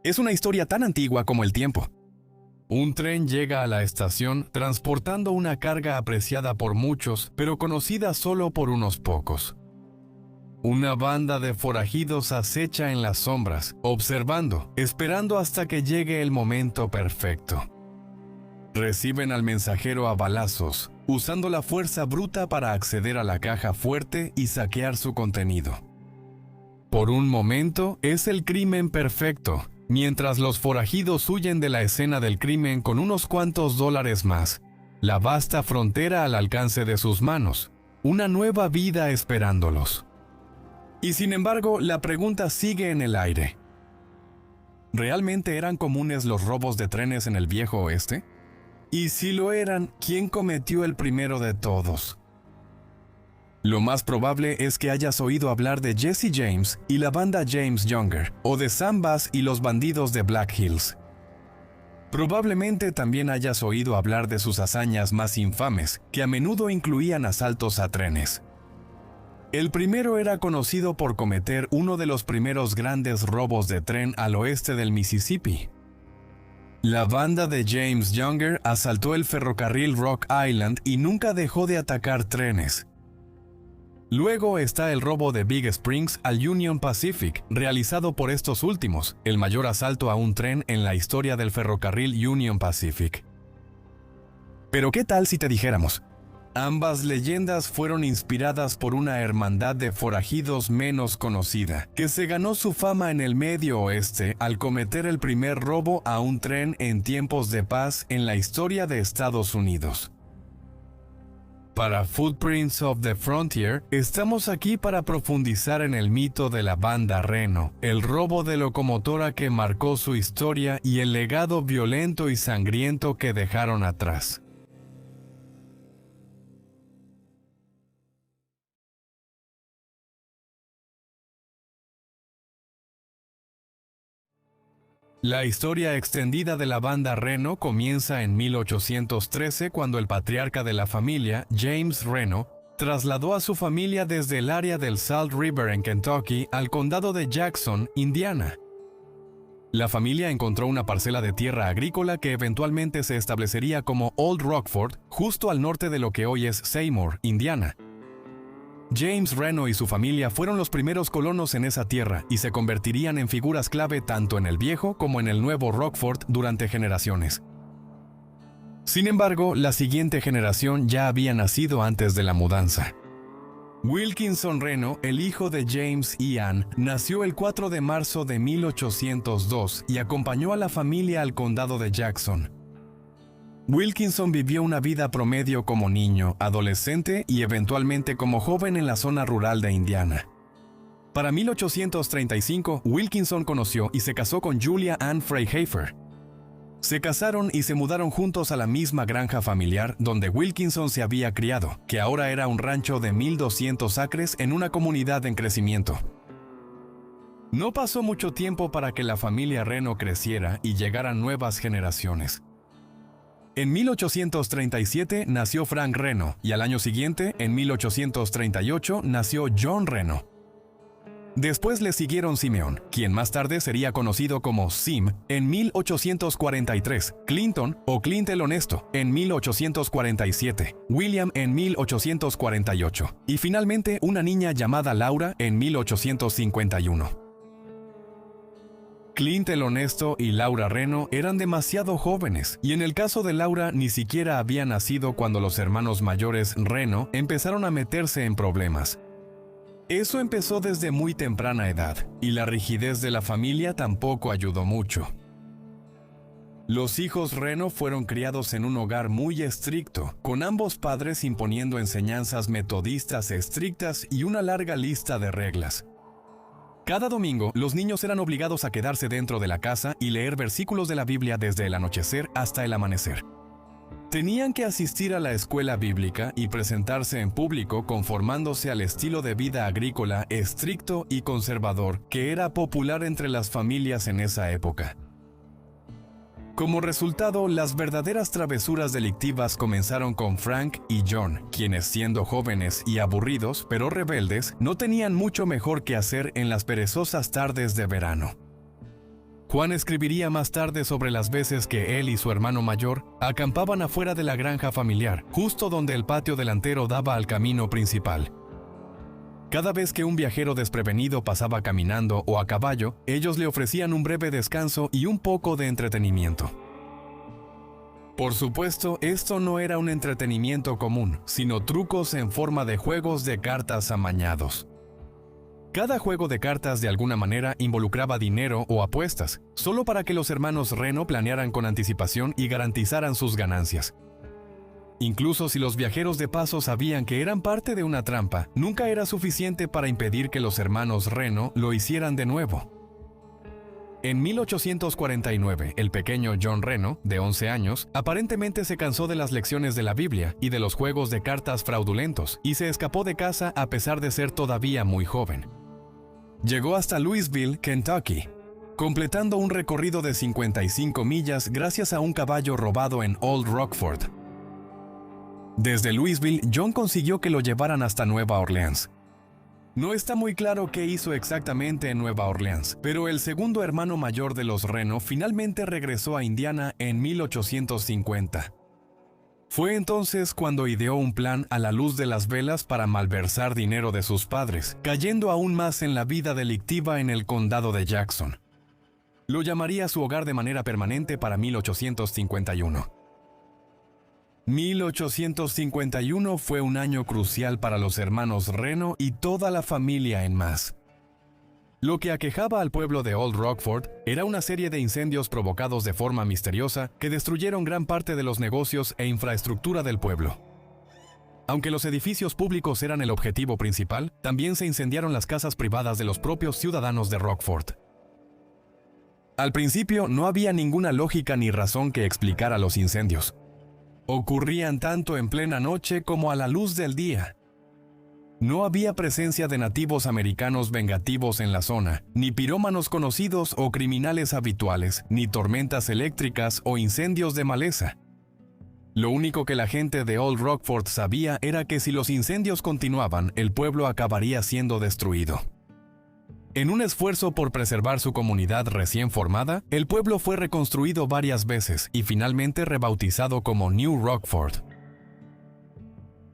Es una historia tan antigua como el tiempo. Un tren llega a la estación transportando una carga apreciada por muchos, pero conocida solo por unos pocos. Una banda de forajidos acecha en las sombras, observando, esperando hasta que llegue el momento perfecto. Reciben al mensajero a balazos, usando la fuerza bruta para acceder a la caja fuerte y saquear su contenido. Por un momento, es el crimen perfecto, mientras los forajidos huyen de la escena del crimen con unos cuantos dólares más, la vasta frontera al alcance de sus manos, una nueva vida esperándolos. Y sin embargo, la pregunta sigue en el aire. ¿Realmente eran comunes los robos de trenes en el Viejo Oeste? Y si lo eran, ¿quién cometió el primero de todos? Lo más probable es que hayas oído hablar de Jesse James y la banda James Younger, o de Sam Bass y los bandidos de Black Hills. Probablemente también hayas oído hablar de sus hazañas más infames, que a menudo incluían asaltos a trenes. El primero era conocido por cometer uno de los primeros grandes robos de tren al oeste del Mississippi. La banda de James Younger asaltó el ferrocarril Rock Island y nunca dejó de atacar trenes. Luego está el robo de Big Springs al Union Pacific, realizado por estos últimos, el mayor asalto a un tren en la historia del ferrocarril Union Pacific. Pero ¿qué tal si te dijéramos? Ambas leyendas fueron inspiradas por una hermandad de forajidos menos conocida, que se ganó su fama en el Medio Oeste al cometer el primer robo a un tren en tiempos de paz en la historia de Estados Unidos. Para Footprints of the Frontier, estamos aquí para profundizar en el mito de la banda Reno, el robo de locomotora que marcó su historia y el legado violento y sangriento que dejaron atrás. La historia extendida de la banda Reno comienza en 1813 cuando el patriarca de la familia, James Reno, trasladó a su familia desde el área del Salt River en Kentucky al condado de Jackson, Indiana. La familia encontró una parcela de tierra agrícola que eventualmente se establecería como Old Rockford, justo al norte de lo que hoy es Seymour, Indiana. James Reno y su familia fueron los primeros colonos en esa tierra y se convertirían en figuras clave tanto en el viejo como en el nuevo Rockford durante generaciones. Sin embargo, la siguiente generación ya había nacido antes de la mudanza. Wilkinson Reno, el hijo de James y Ann, nació el 4 de marzo de 1802 y acompañó a la familia al condado de Jackson. Wilkinson vivió una vida promedio como niño, adolescente y eventualmente como joven en la zona rural de Indiana. Para 1835, Wilkinson conoció y se casó con Julia Ann Freyhafer. Se casaron y se mudaron juntos a la misma granja familiar donde Wilkinson se había criado, que ahora era un rancho de 1,200 acres en una comunidad en crecimiento. No pasó mucho tiempo para que la familia Reno creciera y llegaran nuevas generaciones. En 1837 nació Frank Reno y al año siguiente, en 1838, nació John Reno. Después le siguieron Simeon, quien más tarde sería conocido como Sim en 1843, Clinton o Clint el Honesto en 1847, William en 1848 y finalmente una niña llamada Laura en 1851. Clint el Honesto y Laura Reno eran demasiado jóvenes, y en el caso de Laura ni siquiera había nacido cuando los hermanos mayores Reno empezaron a meterse en problemas. Eso empezó desde muy temprana edad, y la rigidez de la familia tampoco ayudó mucho. Los hijos Reno fueron criados en un hogar muy estricto, con ambos padres imponiendo enseñanzas metodistas estrictas y una larga lista de reglas. Cada domingo, los niños eran obligados a quedarse dentro de la casa y leer versículos de la Biblia desde el anochecer hasta el amanecer. Tenían que asistir a la escuela bíblica y presentarse en público conformándose al estilo de vida agrícola estricto y conservador que era popular entre las familias en esa época. Como resultado, las verdaderas travesuras delictivas comenzaron con Frank y John, quienes siendo jóvenes y aburridos, pero rebeldes, no tenían mucho mejor que hacer en las perezosas tardes de verano. Juan escribiría más tarde sobre las veces que él y su hermano mayor acampaban afuera de la granja familiar, justo donde el patio delantero daba al camino principal. Cada vez que un viajero desprevenido pasaba caminando o a caballo, ellos le ofrecían un breve descanso y un poco de entretenimiento. Por supuesto, esto no era un entretenimiento común, sino trucos en forma de juegos de cartas amañados. Cada juego de cartas de alguna manera involucraba dinero o apuestas, solo para que los hermanos Reno planearan con anticipación y garantizaran sus ganancias. Incluso si los viajeros de paso sabían que eran parte de una trampa, nunca era suficiente para impedir que los hermanos Reno lo hicieran de nuevo. En 1849, el pequeño John Reno, de 11 años, aparentemente se cansó de las lecciones de la Biblia y de los juegos de cartas fraudulentos y se escapó de casa a pesar de ser todavía muy joven. Llegó hasta Louisville, Kentucky, completando un recorrido de 55 millas gracias a un caballo robado en Old Rockford. Desde Louisville, John consiguió que lo llevaran hasta Nueva Orleans. No está muy claro qué hizo exactamente en Nueva Orleans, pero el segundo hermano mayor de los Reno finalmente regresó a Indiana en 1850. Fue entonces cuando ideó un plan a la luz de las velas para malversar dinero de sus padres, cayendo aún más en la vida delictiva en el condado de Jackson. Lo llamaría su hogar de manera permanente para 1851. 1851 fue un año crucial para los hermanos Reno y toda la familia en más. Lo que aquejaba al pueblo de Old Rockford era una serie de incendios provocados de forma misteriosa que destruyeron gran parte de los negocios e infraestructura del pueblo. Aunque los edificios públicos eran el objetivo principal, también se incendiaron las casas privadas de los propios ciudadanos de Rockford. Al principio no había ninguna lógica ni razón que explicara los incendios. Ocurrían tanto en plena noche como a la luz del día. No había presencia de nativos americanos vengativos en la zona, ni pirómanos conocidos o criminales habituales, ni tormentas eléctricas o incendios de maleza. Lo único que la gente de Old Rockford sabía era que si los incendios continuaban, el pueblo acabaría siendo destruido. En un esfuerzo por preservar su comunidad recién formada, el pueblo fue reconstruido varias veces y finalmente rebautizado como New Rockford.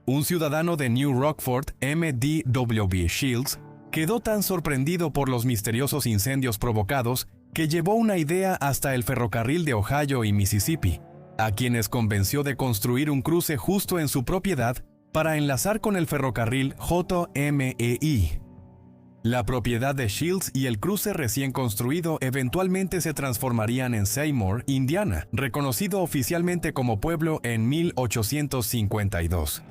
Un ciudadano de New Rockford, M.D.W. Shields, quedó tan sorprendido por los misteriosos incendios provocados que llevó una idea hasta el ferrocarril de Ohio y Mississippi, a quienes convenció de construir un cruce justo en su propiedad para enlazar con el ferrocarril JMEI. La propiedad de Shields y el cruce recién construido eventualmente se transformarían en Seymour, Indiana, reconocido oficialmente como pueblo en 1852.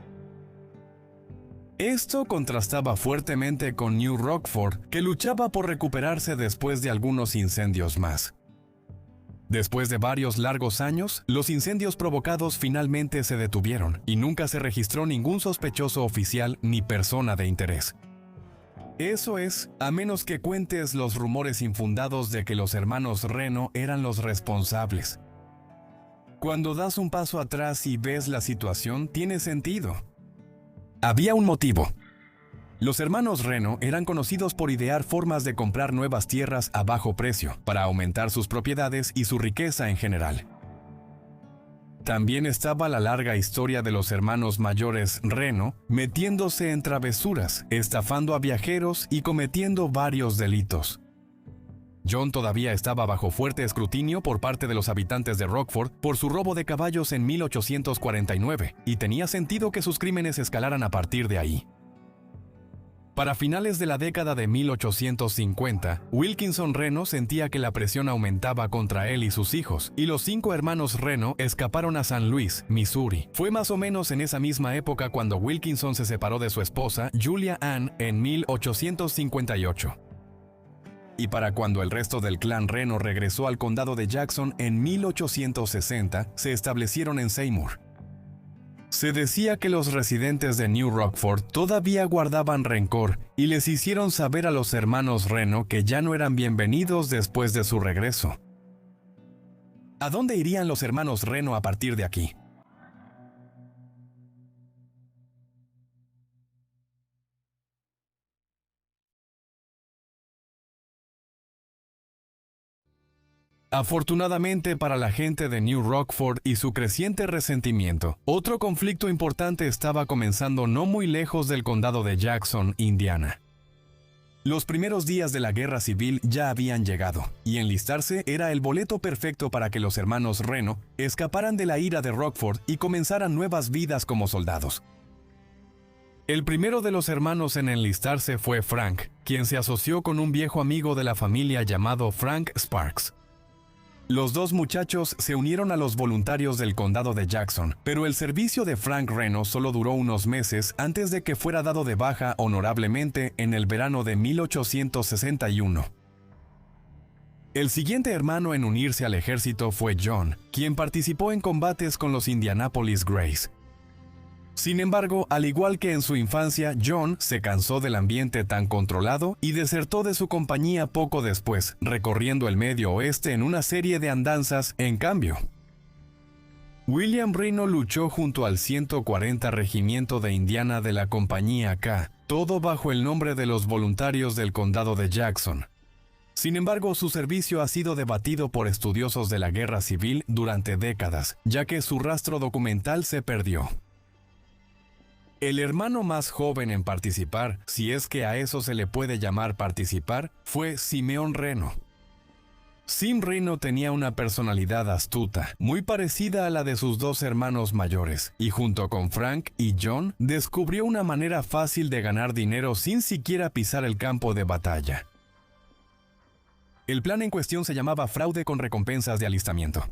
Esto contrastaba fuertemente con New Rockford, que luchaba por recuperarse después de algunos incendios más. Después de varios largos años, los incendios provocados finalmente se detuvieron y nunca se registró ningún sospechoso oficial ni persona de interés. Eso es, a menos que cuentes los rumores infundados de que los hermanos Reno eran los responsables. Cuando das un paso atrás y ves la situación, tiene sentido. Había un motivo. Los hermanos Reno eran conocidos por idear formas de comprar nuevas tierras a bajo precio para aumentar sus propiedades y su riqueza en general. También estaba la larga historia de los hermanos mayores Reno metiéndose en travesuras, estafando a viajeros y cometiendo varios delitos. John todavía estaba bajo fuerte escrutinio por parte de los habitantes de Rockford por su robo de caballos en 1849, y tenía sentido que sus crímenes escalaran a partir de ahí. Para finales de la década de 1850, Wilkinson Reno sentía que la presión aumentaba contra él y sus hijos, y los 5 hermanos Reno escaparon a San Luis, Missouri. Fue más o menos en esa misma época cuando Wilkinson se separó de su esposa, Julia Ann, en 1858. Y para cuando el resto del clan Reno regresó al condado de Jackson en 1860, se establecieron en Seymour. Se decía que los residentes de New Rockford todavía guardaban rencor y les hicieron saber a los hermanos Reno que ya no eran bienvenidos después de su regreso. ¿A dónde irían los hermanos Reno a partir de aquí? Afortunadamente para la gente de New Rockford y su creciente resentimiento, otro conflicto importante estaba comenzando no muy lejos del condado de Jackson, Indiana. Los primeros días de la guerra civil ya habían llegado, y enlistarse era el boleto perfecto para que los hermanos Reno escaparan de la ira de Rockford y comenzaran nuevas vidas como soldados. El primero de los hermanos en enlistarse fue Frank, quien se asoció con un viejo amigo de la familia llamado Frank Sparks. Los dos muchachos se unieron a los voluntarios del condado de Jackson, pero el servicio de Frank Reno solo duró unos meses antes de que fuera dado de baja honorablemente en el verano de 1861. El siguiente hermano en unirse al ejército fue John, quien participó en combates con los Indianapolis Grays. Sin embargo, al igual que en su infancia, John se cansó del ambiente tan controlado y desertó de su compañía poco después, recorriendo el Medio Oeste en una serie de andanzas. En cambio, William Reno luchó junto al 140 Regimiento de Indiana de la Compañía K, todo bajo el nombre de los voluntarios del condado de Jackson. Sin embargo, su servicio ha sido debatido por estudiosos de la guerra civil durante décadas, ya que su rastro documental se perdió. El hermano más joven en participar, si es que a eso se le puede llamar participar, fue Simeón Reno. Sim Reno tenía una personalidad astuta, muy parecida a la de sus dos hermanos mayores, y junto con Frank y John, descubrió una manera fácil de ganar dinero sin siquiera pisar el campo de batalla. El plan en cuestión se llamaba fraude con recompensas de alistamiento.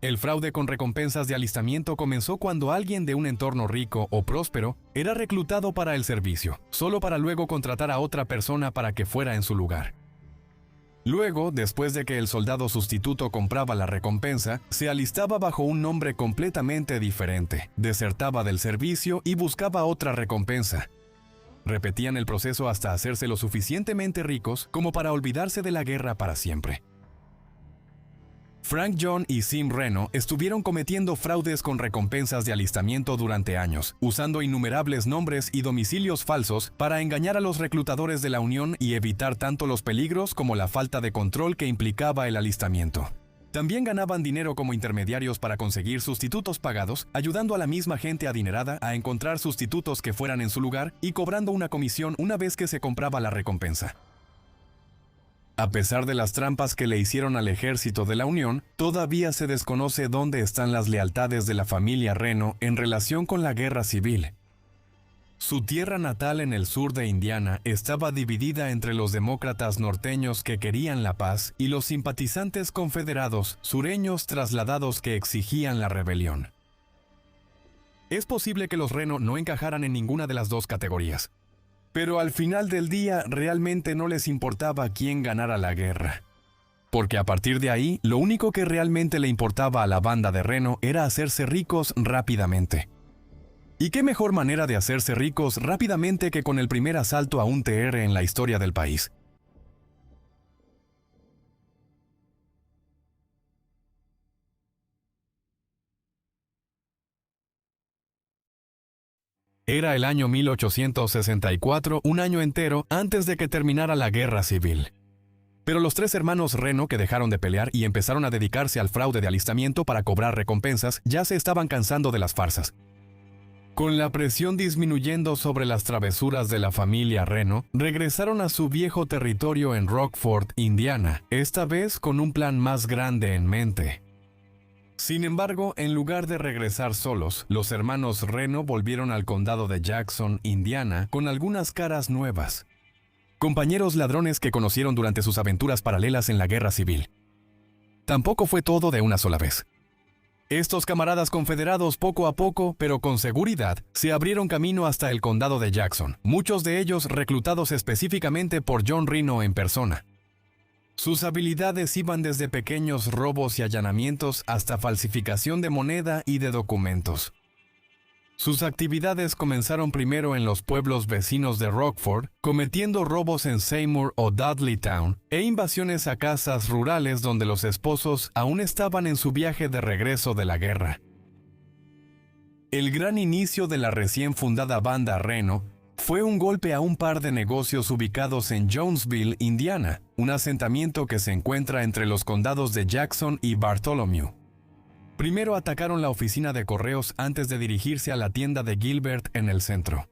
El fraude con recompensas de alistamiento comenzó cuando alguien de un entorno rico o próspero era reclutado para el servicio, solo para luego contratar a otra persona para que fuera en su lugar. Luego, después de que el soldado sustituto compraba la recompensa, se alistaba bajo un nombre completamente diferente, desertaba del servicio y buscaba otra recompensa. Repetían el proceso hasta hacerse lo suficientemente ricos como para olvidarse de la guerra para siempre. Frank, John y Sim Reno estuvieron cometiendo fraudes con recompensas de alistamiento durante años, usando innumerables nombres y domicilios falsos para engañar a los reclutadores de la Unión y evitar tanto los peligros como la falta de control que implicaba el alistamiento. También ganaban dinero como intermediarios para conseguir sustitutos pagados, ayudando a la misma gente adinerada a encontrar sustitutos que fueran en su lugar y cobrando una comisión una vez que se compraba la recompensa. A pesar de las trampas que le hicieron al ejército de la Unión, todavía se desconoce dónde están las lealtades de la familia Reno en relación con la guerra civil. Su tierra natal en el sur de Indiana estaba dividida entre los demócratas norteños que querían la paz y los simpatizantes confederados sureños trasladados que exigían la rebelión. Es posible que los Reno no encajaran en ninguna de las dos categorías. Pero al final del día realmente no les importaba quién ganara la guerra. Porque a partir de ahí, lo único que realmente le importaba a la banda de Reno era hacerse ricos rápidamente. ¿Y qué mejor manera de hacerse ricos rápidamente que con el primer asalto a un TR en la historia del país? Era el año 1864, un año entero antes de que terminara la guerra civil. Pero los tres hermanos Reno que dejaron de pelear y empezaron a dedicarse al fraude de alistamiento para cobrar recompensas ya se estaban cansando de las farsas. Con la presión disminuyendo sobre las travesuras de la familia Reno, regresaron a su viejo territorio en Rockford, Indiana, esta vez con un plan más grande en mente. Sin embargo, en lugar de regresar solos, los hermanos Reno volvieron al condado de Jackson, Indiana, con algunas caras nuevas. Compañeros ladrones que conocieron durante sus aventuras paralelas en la guerra civil. Tampoco fue todo de una sola vez. Estos camaradas confederados poco a poco, pero con seguridad, se abrieron camino hasta el condado de Jackson, muchos de ellos reclutados específicamente por John Reno en persona. Sus habilidades iban desde pequeños robos y allanamientos hasta falsificación de moneda y de documentos. Sus actividades comenzaron primero en los pueblos vecinos de Rockford, cometiendo robos en Seymour o Dudleytown e invasiones a casas rurales donde los esposos aún estaban en su viaje de regreso de la guerra. El gran inicio de la recién fundada banda Reno fue un golpe a un par de negocios ubicados en Jonesville, Indiana, un asentamiento que se encuentra entre los condados de Jackson y Bartholomew. Primero atacaron la oficina de correos antes de dirigirse a la tienda de Gilbert en el centro.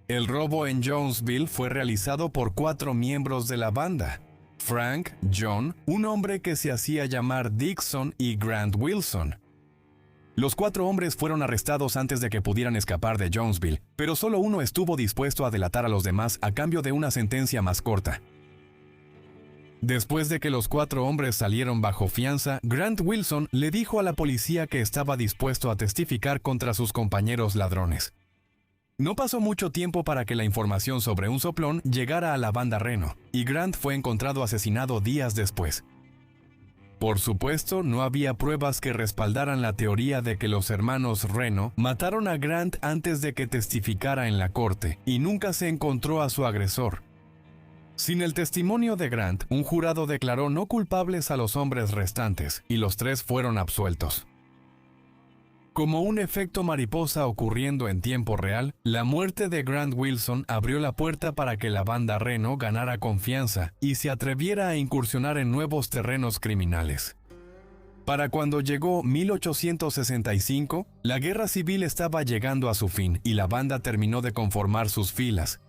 El robo en Jonesville fue realizado por 4 miembros de la banda: Frank, John, un hombre que se hacía llamar Dixon y Grant Wilson. Los 4 hombres fueron arrestados antes de que pudieran escapar de Jonesville, pero solo uno estuvo dispuesto a delatar a los demás a cambio de una sentencia más corta. Después de que los 4 hombres salieron bajo fianza, Grant Wilson le dijo a la policía que estaba dispuesto a testificar contra sus compañeros ladrones. No pasó mucho tiempo para que la información sobre un soplón llegara a la banda Reno, y Grant fue encontrado asesinado días después. Por supuesto, no había pruebas que respaldaran la teoría de que los hermanos Reno mataron a Grant antes de que testificara en la corte, y nunca se encontró a su agresor. Sin el testimonio de Grant, un jurado declaró no culpables a los hombres restantes, y los 3 fueron absueltos. Como un efecto mariposa ocurriendo en tiempo real, la muerte de Grant Wilson abrió la puerta para que la banda Reno ganara confianza y se atreviera a incursionar en nuevos terrenos criminales. Para cuando llegó 1865, la guerra civil estaba llegando a su fin y la banda terminó de conformar sus filas.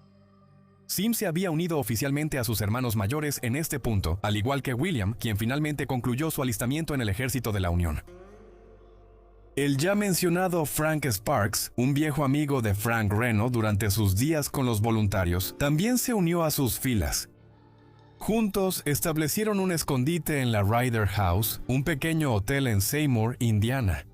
Sim se había unido oficialmente a sus hermanos mayores en este punto, al igual que William, quien finalmente concluyó su alistamiento en el ejército de la Unión. El ya mencionado Frank Sparks, un viejo amigo de Frank Reno durante sus días con los voluntarios, también se unió a sus filas. Juntos establecieron un escondite en la Ryder House, un pequeño hotel en Seymour, Indiana.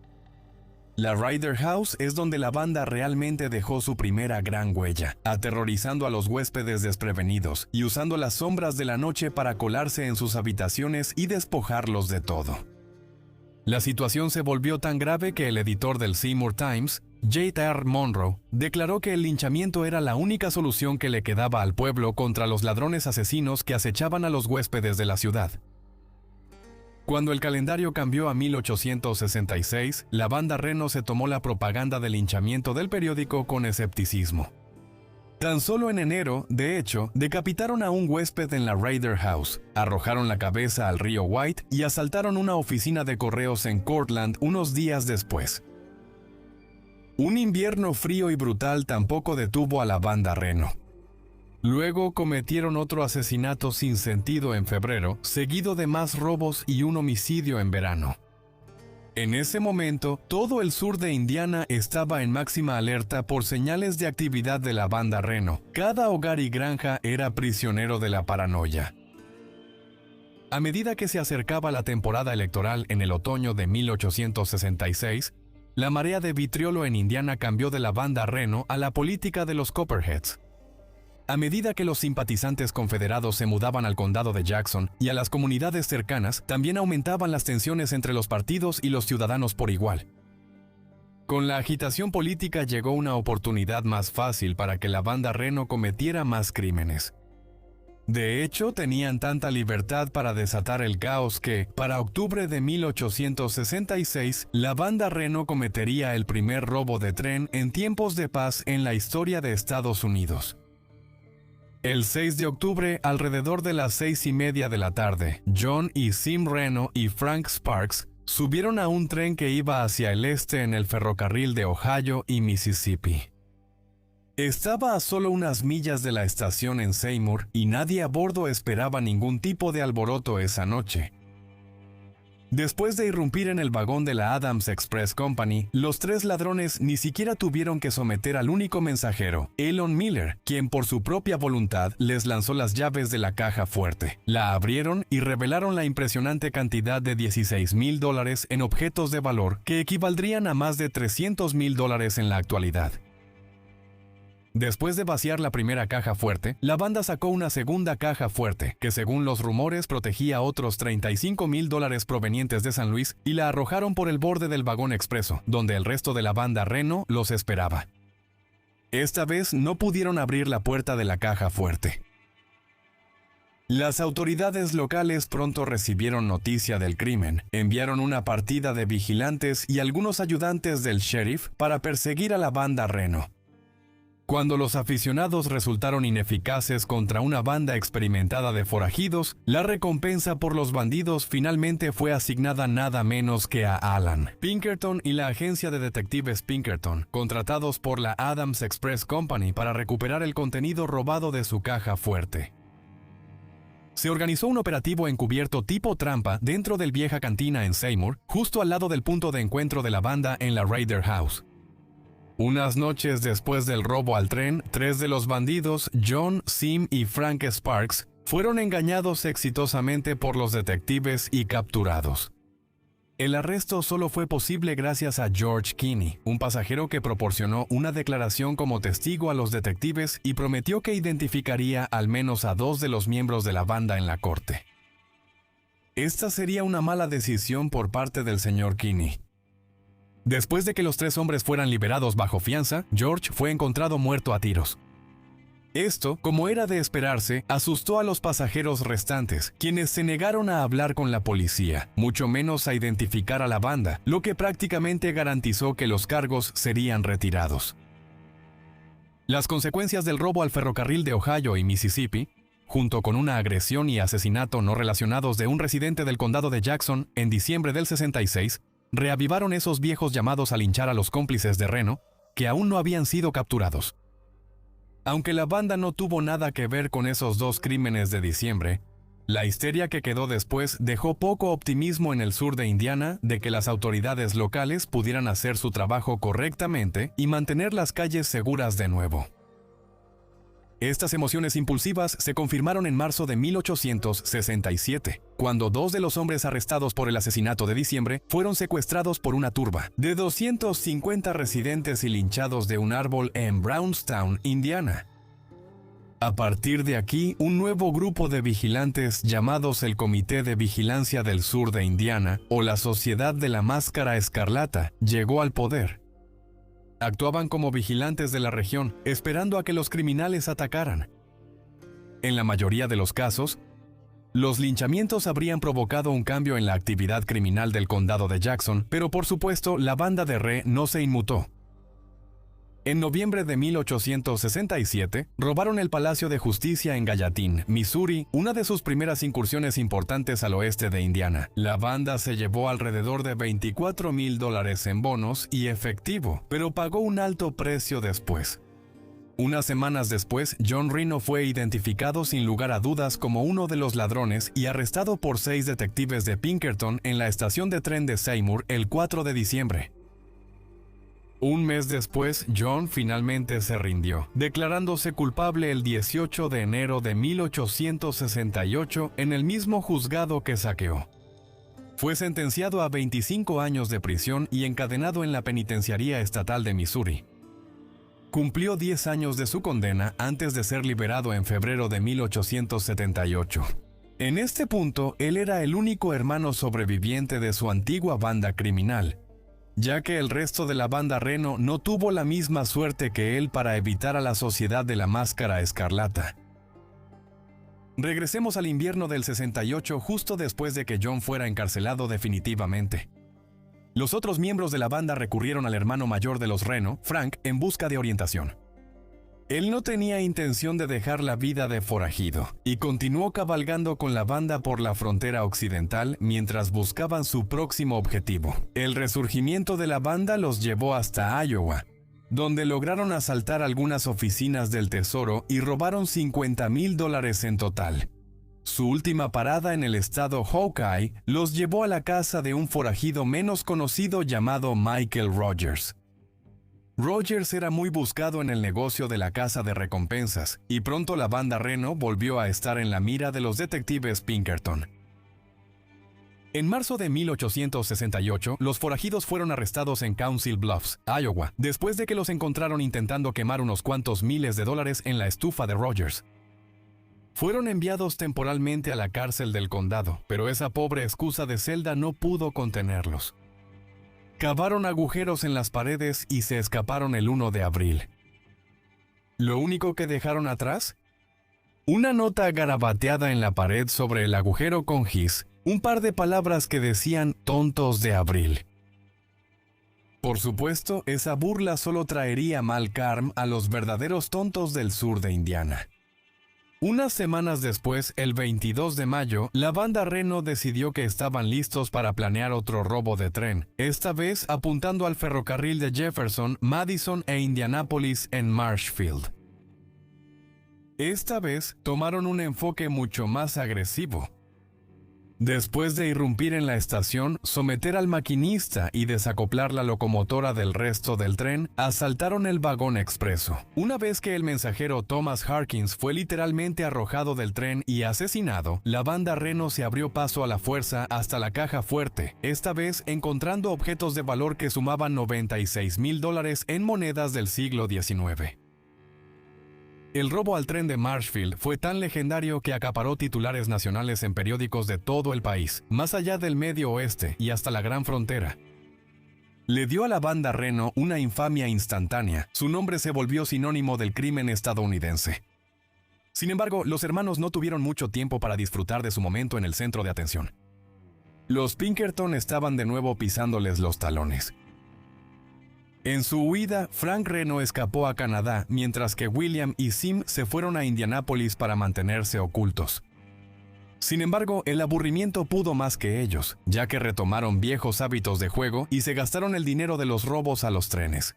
La Ryder House es donde la banda realmente dejó su primera gran huella, aterrorizando a los huéspedes desprevenidos y usando las sombras de la noche para colarse en sus habitaciones y despojarlos de todo. La situación se volvió tan grave que el editor del Seymour Times, J.R. Monroe, declaró que el linchamiento era la única solución que le quedaba al pueblo contra los ladrones asesinos que acechaban a los huéspedes de la ciudad. Cuando el calendario cambió a 1866, la banda Reno se tomó la propaganda del linchamiento del periódico con escepticismo. Tan solo en enero, de hecho, decapitaron a un huésped en la Ryder House, arrojaron la cabeza al río White y asaltaron una oficina de correos en Cortland unos días después. Un invierno frío y brutal tampoco detuvo a la banda Reno. Luego cometieron otro asesinato sin sentido en febrero, seguido de más robos y un homicidio en verano. En ese momento, todo el sur de Indiana estaba en máxima alerta por señales de actividad de la banda Reno. Cada hogar y granja era prisionero de la paranoia. A medida que se acercaba la temporada electoral en el otoño de 1866, la marea de vitriolo en Indiana cambió de la banda Reno a la política de los Copperheads. A medida que los simpatizantes confederados se mudaban al condado de Jackson y a las comunidades cercanas, también aumentaban las tensiones entre los partidos y los ciudadanos por igual. Con la agitación política llegó una oportunidad más fácil para que la banda Reno cometiera más crímenes. De hecho, tenían tanta libertad para desatar el caos que, para octubre de 1866, la banda Reno cometería el primer robo de tren en tiempos de paz en la historia de Estados Unidos. El 6 de octubre, alrededor de las 6:30 de la tarde, John y Sim Reno y Frank Sparks subieron a un tren que iba hacia el este en el ferrocarril de Ohio y Mississippi. Estaba a solo unas millas de la estación en Seymour y nadie a bordo esperaba ningún tipo de alboroto esa noche. Después de irrumpir en el vagón de la Adams Express Company, los 3 ladrones ni siquiera tuvieron que someter al único mensajero, Elon Miller, quien por su propia voluntad les lanzó las llaves de la caja fuerte. La abrieron y revelaron la impresionante cantidad de $16,000 en objetos de valor que equivaldrían a más de $300,000 en la actualidad. Después de vaciar la primera caja fuerte, la banda sacó una segunda caja fuerte, que según los rumores protegía otros $35,000 provenientes de San Luis, y la arrojaron por el borde del vagón expreso, donde el resto de la banda Reno los esperaba. Esta vez no pudieron abrir la puerta de la caja fuerte. Las autoridades locales pronto recibieron noticia del crimen, enviaron una partida de vigilantes y algunos ayudantes del sheriff para perseguir a la banda Reno. Cuando los aficionados resultaron ineficaces contra una banda experimentada de forajidos, la recompensa por los bandidos finalmente fue asignada nada menos que a Alan Pinkerton y la agencia de detectives Pinkerton, contratados por la Adams Express Company para recuperar el contenido robado de su caja fuerte. Se organizó un operativo encubierto tipo trampa dentro del vieja cantina en Seymour, justo al lado del punto de encuentro de la banda en la Raider House. Unas noches después del robo al tren, 3 de los bandidos, John, Sim y Frank Sparks, fueron engañados exitosamente por los detectives y capturados. El arresto solo fue posible gracias a George Kinney, un pasajero que proporcionó una declaración como testigo a los detectives y prometió que identificaría al menos a 2 de los miembros de la banda en la corte. Esta sería una mala decisión por parte del señor Kinney. Después de que los 3 hombres fueran liberados bajo fianza, George fue encontrado muerto a tiros. Esto, como era de esperarse, asustó a los pasajeros restantes, quienes se negaron a hablar con la policía, mucho menos a identificar a la banda, lo que prácticamente garantizó que los cargos serían retirados. Las consecuencias del robo al ferrocarril de Ohio y Mississippi, junto con una agresión y asesinato no relacionados de un residente del condado de Jackson en diciembre del 66, reavivaron esos viejos llamados a linchar a los cómplices de Reno, que aún no habían sido capturados. Aunque la banda no tuvo nada que ver con esos 2 crímenes de diciembre, la histeria que quedó después dejó poco optimismo en el sur de Indiana de que las autoridades locales pudieran hacer su trabajo correctamente y mantener las calles seguras de nuevo. Estas emociones impulsivas se confirmaron en marzo de 1867, cuando 2 de los hombres arrestados por el asesinato de diciembre fueron secuestrados por una turba de 250 residentes y linchados de un árbol en Brownstown, Indiana. A partir de aquí, un nuevo grupo de vigilantes llamados el Comité de Vigilancia del Sur de Indiana, o la Sociedad de la Máscara Escarlata, llegó al poder. Actuaban como vigilantes de la región, esperando a que los criminales atacaran. En la mayoría de los casos, los linchamientos habrían provocado un cambio en la actividad criminal del condado de Jackson, pero por supuesto la banda de Rhee no se inmutó. En noviembre de 1867, robaron el Palacio de Justicia en Gallatin, Missouri, una de sus primeras incursiones importantes al oeste de Indiana. La banda se llevó alrededor de $24,000 en bonos y efectivo, pero pagó un alto precio después. Unas semanas después, John Reno fue identificado sin lugar a dudas como uno de los ladrones y arrestado por 6 detectives de Pinkerton en la estación de tren de Seymour el 4 de diciembre. Un mes después, John finalmente se rindió, declarándose culpable el 18 de enero de 1868 en el mismo juzgado que saqueó. Fue sentenciado a 25 años de prisión y encadenado en la penitenciaría estatal de Missouri. Cumplió 10 años de su condena antes de ser liberado en febrero de 1878. En este punto, él era el único hermano sobreviviente de su antigua banda criminal, ya que el resto de la banda Reno no tuvo la misma suerte que él para evitar a la Sociedad de la Máscara Escarlata. Regresemos al invierno del 68, justo después de que John fuera encarcelado definitivamente. Los otros miembros de la banda recurrieron al hermano mayor de los Reno, Frank, en busca de orientación. Él no tenía intención de dejar la vida de forajido, y continuó cabalgando con la banda por la frontera occidental mientras buscaban su próximo objetivo. El resurgimiento de la banda los llevó hasta Iowa, donde lograron asaltar algunas oficinas del tesoro y robaron $50,000 en total. Su última parada en el estado Hawkeye los llevó a la casa de un forajido menos conocido llamado Michael Rogers. Rogers era muy buscado en el negocio de la casa de recompensas, y pronto la banda Reno volvió a estar en la mira de los detectives Pinkerton. En marzo de 1868, los forajidos fueron arrestados en Council Bluffs, Iowa, después de que los encontraron intentando quemar unos cuantos miles de dólares en la estufa de Rogers. Fueron enviados temporalmente a la cárcel del condado, pero esa pobre excusa de celda no pudo contenerlos. Cavaron agujeros en las paredes y se escaparon el 1 de abril. ¿Lo único que dejaron atrás? Una nota garabateada en la pared sobre el agujero con gis, un par de palabras que decían «tontos de abril». Por supuesto, esa burla solo traería mal karma a los verdaderos tontos del sur de Indiana. Unas semanas después, el 22 de mayo, la banda Reno decidió que estaban listos para planear otro robo de tren, esta vez apuntando al ferrocarril de Jefferson, Madison e Indianápolis en Marshfield. Esta vez tomaron un enfoque mucho más agresivo. Después de irrumpir en la estación, someter al maquinista y desacoplar la locomotora del resto del tren, asaltaron el vagón expreso. Una vez que el mensajero Thomas Harkins fue literalmente arrojado del tren y asesinado, la banda Reno se abrió paso a la fuerza hasta la caja fuerte, esta vez encontrando objetos de valor que sumaban $96,000 en monedas del siglo XIX. El robo al tren de Marshfield fue tan legendario que acaparó titulares nacionales en periódicos de todo el país, más allá del Medio Oeste y hasta la Gran Frontera. Le dio a la banda Reno una infamia instantánea. Su nombre se volvió sinónimo del crimen estadounidense. Sin embargo, los hermanos no tuvieron mucho tiempo para disfrutar de su momento en el centro de atención. Los Pinkerton estaban de nuevo pisándoles los talones. En su huida, Frank Reno escapó a Canadá, mientras que William y Sim se fueron a Indianápolis para mantenerse ocultos. Sin embargo, el aburrimiento pudo más que ellos, ya que retomaron viejos hábitos de juego y se gastaron el dinero de los robos a los trenes.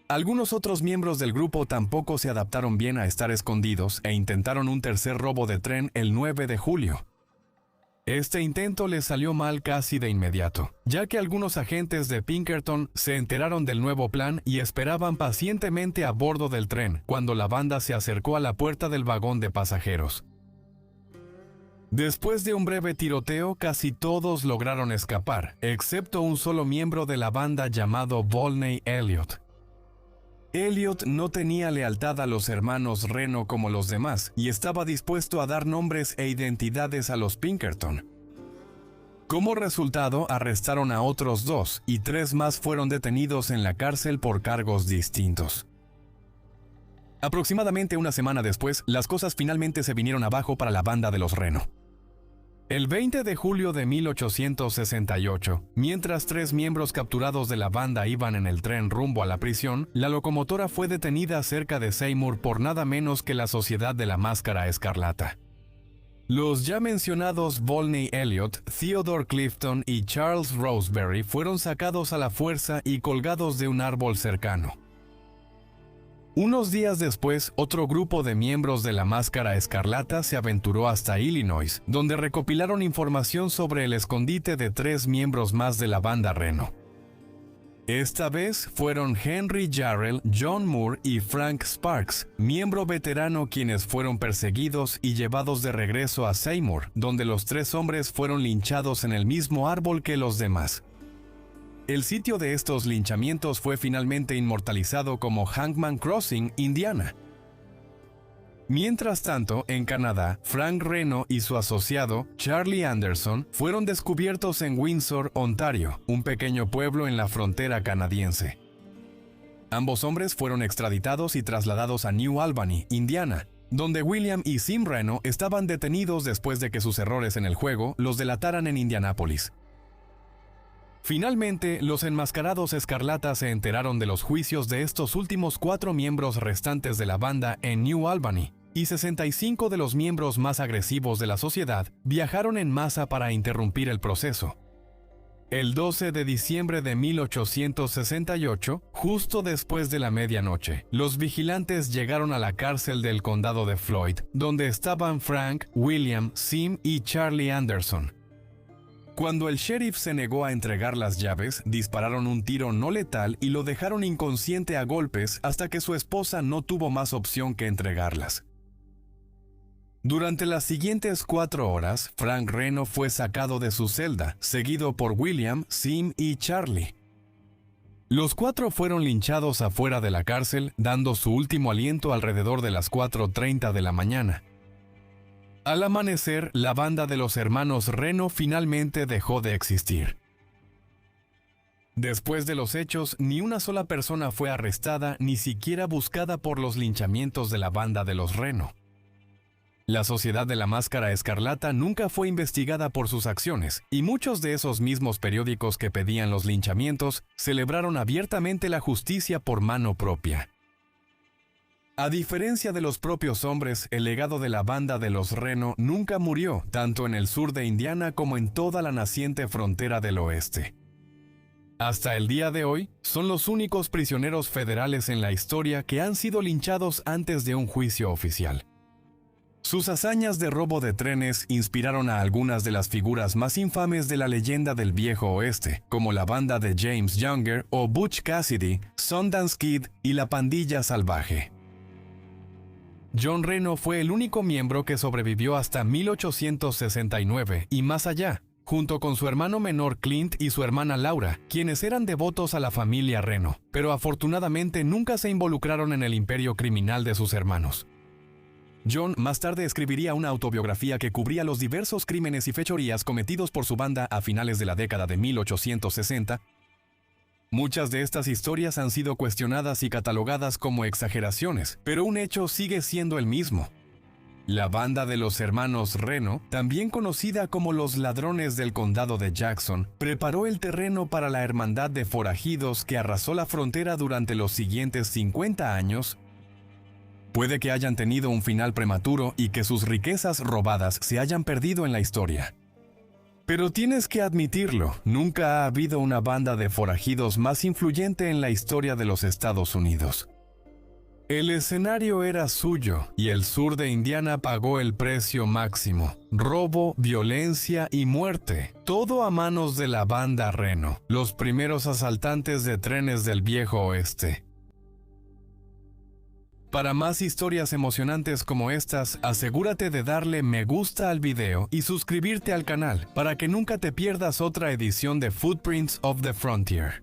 Algunos otros miembros del grupo tampoco se adaptaron bien a estar escondidos e intentaron un tercer robo de tren el 9 de julio. Este intento les salió mal casi de inmediato, ya que algunos agentes de Pinkerton se enteraron del nuevo plan y esperaban pacientemente a bordo del tren cuando la banda se acercó a la puerta del vagón de pasajeros. Después de un breve tiroteo, casi todos lograron escapar, excepto un solo miembro de la banda llamado Volney Elliott. Elliott no tenía lealtad a los hermanos Reno como los demás y estaba dispuesto a dar nombres e identidades a los Pinkerton. Como resultado, arrestaron a otros 2 y 3 más fueron detenidos en la cárcel por cargos distintos. Aproximadamente una semana después, las cosas finalmente se vinieron abajo para la banda de los Reno. El 20 de julio de 1868, mientras 3 miembros capturados de la banda iban en el tren rumbo a la prisión, la locomotora fue detenida cerca de Seymour por nada menos que la Sociedad de la Máscara Escarlata. Los ya mencionados Volney Elliott, Theodore Clifton y Charles Roseberry fueron sacados a la fuerza y colgados de un árbol cercano. Unos días después, otro grupo de miembros de la Máscara Escarlata se aventuró hasta Illinois, donde recopilaron información sobre el escondite de 3 miembros más de la banda Reno. Esta vez fueron Henry Jarrell, John Moore y Frank Sparks, miembro veterano, quienes fueron perseguidos y llevados de regreso a Seymour, donde los 3 hombres fueron linchados en el mismo árbol que los demás. El sitio de estos linchamientos fue finalmente inmortalizado como Hangman Crossing, Indiana. Mientras tanto, en Canadá, Frank Reno y su asociado, Charlie Anderson, fueron descubiertos en Windsor, Ontario, un pequeño pueblo en la frontera canadiense. Ambos hombres fueron extraditados y trasladados a New Albany, Indiana, donde William y Sim Reno estaban detenidos después de que sus errores en el juego los delataran en Indianápolis. Finalmente, los enmascarados escarlatas se enteraron de los juicios de estos últimos 4 miembros restantes de la banda en New Albany, y 65 de los miembros más agresivos de la sociedad viajaron en masa para interrumpir el proceso. El 12 de diciembre de 1868, justo después de la medianoche, los vigilantes llegaron a la cárcel del condado de Floyd, donde estaban Frank, William, Sim y Charlie Anderson. Cuando el sheriff se negó a entregar las llaves, dispararon un tiro no letal y lo dejaron inconsciente a golpes hasta que su esposa no tuvo más opción que entregarlas. Durante las siguientes 4 horas, Frank Reno fue sacado de su celda, seguido por William, Sim y Charlie. Los 4 fueron linchados afuera de la cárcel, dando su último aliento alrededor de las 4:30 de la mañana. Al amanecer, la banda de los hermanos Reno finalmente dejó de existir. Después de los hechos, ni una sola persona fue arrestada ni siquiera buscada por los linchamientos de la banda de los Reno. La Sociedad de la Máscara Escarlata nunca fue investigada por sus acciones, y muchos de esos mismos periódicos que pedían los linchamientos celebraron abiertamente la justicia por mano propia. A diferencia de los propios hombres, el legado de la banda de los Reno nunca murió, tanto en el sur de Indiana como en toda la naciente frontera del oeste. Hasta el día de hoy, son los únicos prisioneros federales en la historia que han sido linchados antes de un juicio oficial. Sus hazañas de robo de trenes inspiraron a algunas de las figuras más infames de la leyenda del viejo oeste, como la banda de James Younger o Butch Cassidy, Sundance Kid y la Pandilla Salvaje. John Reno fue el único miembro que sobrevivió hasta 1869 y más allá, junto con su hermano menor Clint y su hermana Laura, quienes eran devotos a la familia Reno, pero afortunadamente nunca se involucraron en el imperio criminal de sus hermanos. John más tarde escribiría una autobiografía que cubría los diversos crímenes y fechorías cometidos por su banda a finales de la década de 1860. Muchas de estas historias han sido cuestionadas y catalogadas como exageraciones, pero un hecho sigue siendo el mismo. La banda de los hermanos Reno, también conocida como los Ladrones del Condado de Jackson, preparó el terreno para la hermandad de forajidos que arrasó la frontera durante los siguientes 50 años. Puede que hayan tenido un final prematuro y que sus riquezas robadas se hayan perdido en la historia. Pero tienes que admitirlo, nunca ha habido una banda de forajidos más influyente en la historia de los Estados Unidos. El escenario era suyo y el sur de Indiana pagó el precio máximo: robo, violencia y muerte, todo a manos de la banda Reno, los primeros asaltantes de trenes del viejo oeste. Para más historias emocionantes como estas, asegúrate de darle me gusta al video y suscribirte al canal para que nunca te pierdas otra edición de Footprints of the Frontier.